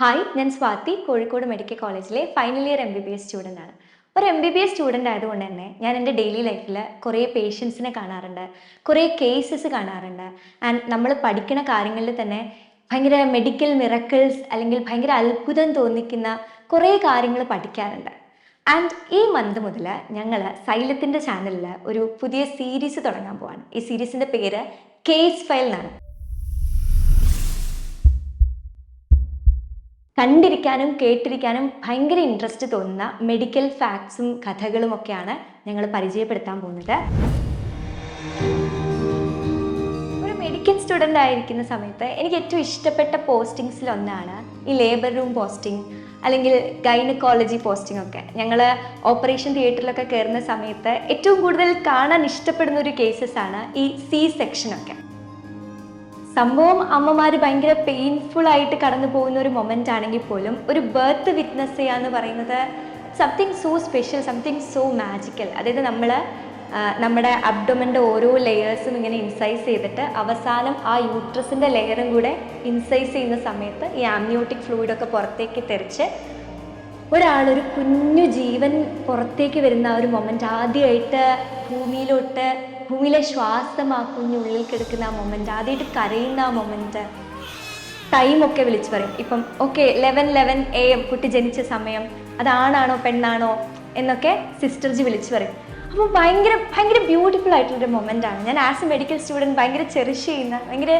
Hi, ഞാൻ Swathi, Kozhikode medical കോളേജിലെ final year MBBS student ആണ്. ഒരു MBBS സ്റ്റുഡൻ്റ് ആയതുകൊണ്ട് തന്നെ ഞാൻ എൻ്റെ ഡെയിലി ലൈഫിൽ കുറേ പേഷ്യൻസിനെ കാണാറുണ്ട്, കുറേ കേസസ് കാണാറുണ്ട്. ആൻഡ് നമ്മൾ പഠിക്കുന്ന കാര്യങ്ങളിൽ തന്നെ ഭയങ്കര മെഡിക്കൽ മിറക്കിൾസ് അല്ലെങ്കിൽ ഭയങ്കര അത്ഭുതം തോന്നിക്കുന്ന കുറേ കാര്യങ്ങൾ പഠിക്കാറുണ്ട്. ആൻഡ് ഈ മന്ത് മുതൽ ഞങ്ങൾ സൈലത്തിൻ്റെ ചാനലിൽ ഒരു പുതിയ സീരീസ് തുടങ്ങാൻ പോവാണ്. ഈ സീരീസിൻ്റെ പേര് കേസ് ഫയൽ എന്നാണ്. കണ്ടിരിക്കാനും കേട്ടിരിക്കാനും ഭയങ്കര ഇൻട്രസ്റ്റ് തോന്നുന്ന മെഡിക്കൽ ഫാക്ട്സും കഥകളും ഒക്കെയാണ് ഞങ്ങൾ പരിചയപ്പെടുത്താൻ പോകുന്നത്. ഒരു മെഡിക്കൽ സ്റ്റുഡൻ്റ് ആയിരിക്കുന്ന സമയത്ത് എനിക്ക് ഏറ്റവും ഇഷ്ടപ്പെട്ട പോസ്റ്റിങ്സിൽ ഒന്നാണ് ഈ ലേബർ റൂം പോസ്റ്റിംഗ് അല്ലെങ്കിൽ ഗൈനക്കോളജി പോസ്റ്റിംഗ് ഒക്കെ. ഞങ്ങൾ ഓപ്പറേഷൻ തിയേറ്ററിലൊക്കെ കയറുന്ന സമയത്ത് ഏറ്റവും കൂടുതൽ കാണാൻ ഇഷ്ടപ്പെടുന്ന ഒരു കേസസ് ആണ് ഈ സെക്ഷനൊക്കെ. സംഭവം അമ്മമാർ ഭയങ്കര പെയിൻഫുൾ ആയിട്ട് കടന്നു പോകുന്ന ഒരു മൊമെൻ്റ് ആണെങ്കിൽ പോലും ഒരു ബർത്ത് വിറ്റ്നസ് ചെയ്യാന്ന് പറയുന്നത് something so special, something so magical. അതായത് നമ്മുടെ അബ്ഡോമൻ്റെ ഓരോ ലെയേഴ്സും ഇങ്ങനെ ഇൻസൈസ് ചെയ്തിട്ട് അവസാനം ആ യൂട്രസിൻ്റെ ലെയറും കൂടെ ഇൻസൈസ് ചെയ്യുന്ന സമയത്ത് ഈ ആംനിയോട്ടിക് ഫ്ലൂയിഡൊക്കെ പുറത്തേക്ക് തെറിച്ച് ഒരാളൊരു കുഞ്ഞു ജീവൻ പുറത്തേക്ക് വരുന്ന ആ ഒരു മൊമെൻ്റ്, ആദ്യമായിട്ട് ഭൂമിയിലെ ശ്വാസം ആ കുഞ്ഞുള്ളിൽ കിടക്കുന്ന ആ മൊമെൻ്റ്, ആദ്യമായിട്ട് കരയുന്ന ആ മൊമെൻ്റ്, ടൈമൊക്കെ വിളിച്ച് പറയും. ഇപ്പം ഓക്കെ 11 AM കുട്ടി ജനിച്ച സമയം, അതാണാണോ പെണ്ണാണോ എന്നൊക്കെ സിസ്റ്റർജി വിളിച്ച് പറയും. അപ്പോൾ ഭയങ്കര ബ്യൂട്ടിഫുൾ ആയിട്ടുള്ളൊരു മൊമെൻ്റ് ആണ്. ഞാൻ ആസ് എ മെഡിക്കൽ സ്റ്റുഡൻറ്റ് ഭയങ്കര ചെറിഷ് ചെയ്യുന്ന, ഭയങ്കര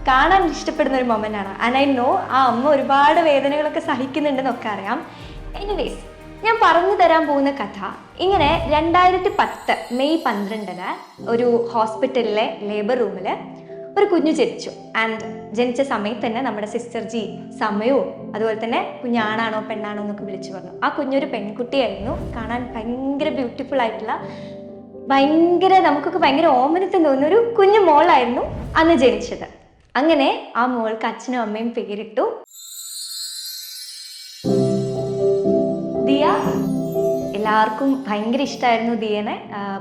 കാണാൻ ഇഷ്ടപ്പെടുന്ന ഒരു മൊമെൻ്റ് ആണ്. ആൻഡ് ഐ നോ ആ അമ്മ ഒരുപാട് വേദനകളൊക്കെ സഹിക്കുന്നുണ്ടെന്നൊക്കെ അറിയാം. എനിവേസ്, ഞാൻ പറഞ്ഞു തരാൻ പോകുന്ന കഥ ഇങ്ങനെ 2010 മെയ് 12 ഒരു ഹോസ്പിറ്റലിലെ ലേബർ റൂമിൽ ഒരു കുഞ്ഞു ജനിച്ചു. ആൻഡ് ജനിച്ച സമയത്ത് തന്നെ നമ്മുടെ സിസ്റ്റർജി സമയവും അതുപോലെ തന്നെ കുഞ്ഞാണാണോ പെണ്ണാണോ എന്നൊക്കെ വിളിച്ചു പറഞ്ഞു. ആ കുഞ്ഞൊരു പെൺകുട്ടിയായിരുന്നു. കാണാൻ ഭയങ്കര ബ്യൂട്ടിഫുൾ ആയിട്ടുള്ള, നമുക്കൊക്കെ ഭയങ്കര ഓമനത്വം തോന്നുന്ന ഒരു കുഞ്ഞു മോളായിരുന്നു അന്ന് ജനിച്ചത്. അങ്ങനെ ആ മോൾക്ക് അച്ഛനും അമ്മയും പേരിട്ടു ദിയ. എല്ലാവർക്കും ഭയങ്കര ഇഷ്ടമായിരുന്നു ദിയനെ.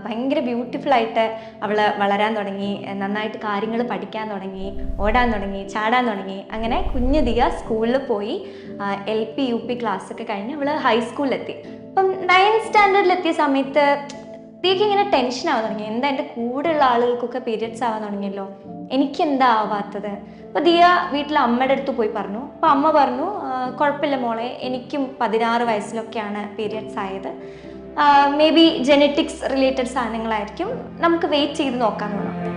ഭയങ്കര ബ്യൂട്ടിഫുൾ ആയിട്ട് അവൾ വളരാൻ തുടങ്ങി, നന്നായിട്ട് കാര്യങ്ങൾ പഠിക്കാൻ തുടങ്ങി, ഓടാൻ തുടങ്ങി, ചാടാൻ തുടങ്ങി. അങ്ങനെ കുഞ്ഞു ദിയ സ്കൂളിൽ പോയി LP UP ക്ലാസ്സൊക്കെ കഴിഞ്ഞ് അവൾ ഹൈസ്കൂളിലെത്തി. അപ്പം 9th സ്റ്റാൻഡേർഡിലെത്തിയ സമയത്ത് ദിയക്ക് ഇങ്ങനെ ടെൻഷൻ ആവാൻ തുടങ്ങി. എന്താ എൻ്റെ കൂടെയുള്ള ആളുകൾക്കൊക്കെ പീരിയഡ്സ് ആവാൻ തുടങ്ങിയല്ലോ, എനിക്കെന്താ ആവാത്തത്? അപ്പോൾ ദിയ വീട്ടിൽ അമ്മയുടെ അടുത്ത് പോയി പറഞ്ഞു. അപ്പോൾ അമ്മ പറഞ്ഞു, കുഴപ്പമില്ല മോളെ, എനിക്കും 16 വയസ്സിലൊക്കെയാണ് പീരിയഡ്സ് ആയത്, മേ ബി ജെനറ്റിക്സ് റിലേറ്റഡ് സാധനങ്ങളായിരിക്കും, നമുക്ക് വെയിറ്റ് ചെയ്ത് നോക്കാമെന്ന് പറഞ്ഞു.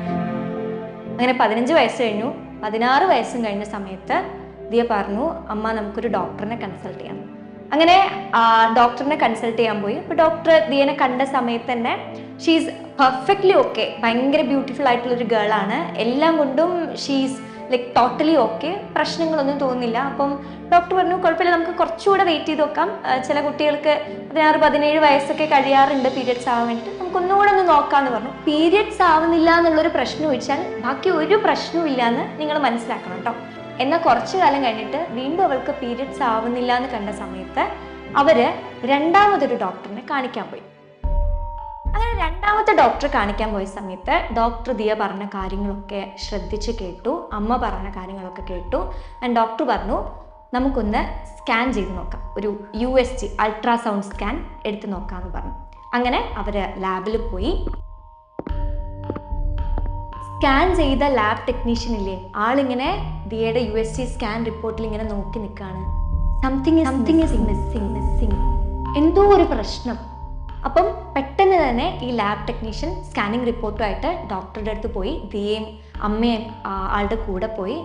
അങ്ങനെ 15 വയസ്സ് കഴിഞ്ഞു. 16 വയസ്സും കഴിഞ്ഞ സമയത്ത് ദിയ പറഞ്ഞു, അമ്മ നമുക്കൊരു ഡോക്ടറിനെ കൺസൾട്ട് ചെയ്യാം. അങ്ങനെ ഡോക്ടറിനെ കൺസൾട്ട് ചെയ്യാൻ പോയി. അപ്പോൾ ഡോക്ടർ ദിയനെ കണ്ട സമയത്ത് തന്നെ ഷീസ് പെർഫെക്റ്റ്ലി ഓക്കെ, ഭയങ്കര ബ്യൂട്ടിഫുൾ ആയിട്ടുള്ളൊരു ഗേളാണ്, എല്ലാം കൊണ്ടും ഷീസ് ലൈക്ക് ടോട്ടലി ഓക്കെ, പ്രശ്നങ്ങളൊന്നും തോന്നുന്നില്ല. അപ്പം ഡോക്ടർ പറഞ്ഞു, കുഴപ്പമില്ല, നമുക്ക് കുറച്ചുകൂടെ വെയിറ്റ് ചെയ്ത് നോക്കാം, ചില കുട്ടികൾക്ക് 16-17 വയസ്സൊക്കെ കഴിയാറുണ്ട് പീരിയഡ്സ് ആവാൻ വേണ്ടിയിട്ട്, നമുക്കൊന്നുകൂടെ ഒന്ന് നോക്കാമെന്ന് പറഞ്ഞു. പീരിയഡ്സ് ആവുന്നില്ല എന്നുള്ളൊരു പ്രശ്നം ഒഴിച്ചാൽ ബാക്കി ഒരു പ്രശ്നവും ഇല്ല എന്ന് നിങ്ങൾ മനസ്സിലാക്കണം കേട്ടോ. എന്നാൽ കുറച്ചു കാലം കഴിഞ്ഞിട്ട് വീണ്ടും അവൾക്ക് പീരിയഡ്സ് ആവുന്നില്ല എന്ന് കണ്ട സമയത്ത് അവർ രണ്ടാമതൊരു ഡോക്ടറിനെ കാണിക്കാൻ പോയി. അങ്ങനെ രണ്ടാമത്തെ ഡോക്ടറെ കാണിക്കാൻ പോയ സമയത്ത് ഡോക്ടർ ദിയ പറഞ്ഞ കാര്യങ്ങളൊക്കെ ശ്രദ്ധിച്ച് കേട്ടു, അമ്മ പറഞ്ഞ കാര്യങ്ങളൊക്കെ കേട്ടു. ആൻഡ് ഡോക്ടർ പറഞ്ഞു, നമുക്കൊന്ന് സ്കാൻ ചെയ്ത് നോക്കാം, ഒരു USG അൾട്രാസൗണ്ട് സ്കാൻ എടുത്ത് നോക്കാമെന്ന് പറഞ്ഞു. അങ്ങനെ അവർ ലാബിൽ പോയി. സ്കാൻ ചെയ്ത ലാബ് ടെക്നീഷ്യനില്ലേ, ആളിങ്ങനെ ദിയയുടെ USG സ്കാൻ റിപ്പോർട്ടിൽ ഇങ്ങനെ നോക്കി നിൽക്കുകയാണ്. സംതിങ് ഈസ് മിസ്സിങ്, എന്തോ ഒരു പ്രശ്നം. അപ്പം പെട്ടെന്ന് തന്നെ ഈ ലാബ് ടെക്നീഷ്യൻ സ്കാനിങ് റിപ്പോർട്ടുമായിട്ട് ഡോക്ടറുടെ അടുത്ത് പോയി. ദിയയും അമ്മയും ആളുടെ കൂടെ പോയി.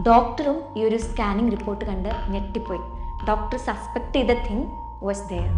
ഡോക്ടറും ഈ ഒരു സ്കാനിങ് റിപ്പോർട്ട് കണ്ട് ഞെട്ടിപ്പോയി. ഡോക്ടർ സസ്പെക്ട് ചെയ്ത തിങ് വാസ് ദെയർ.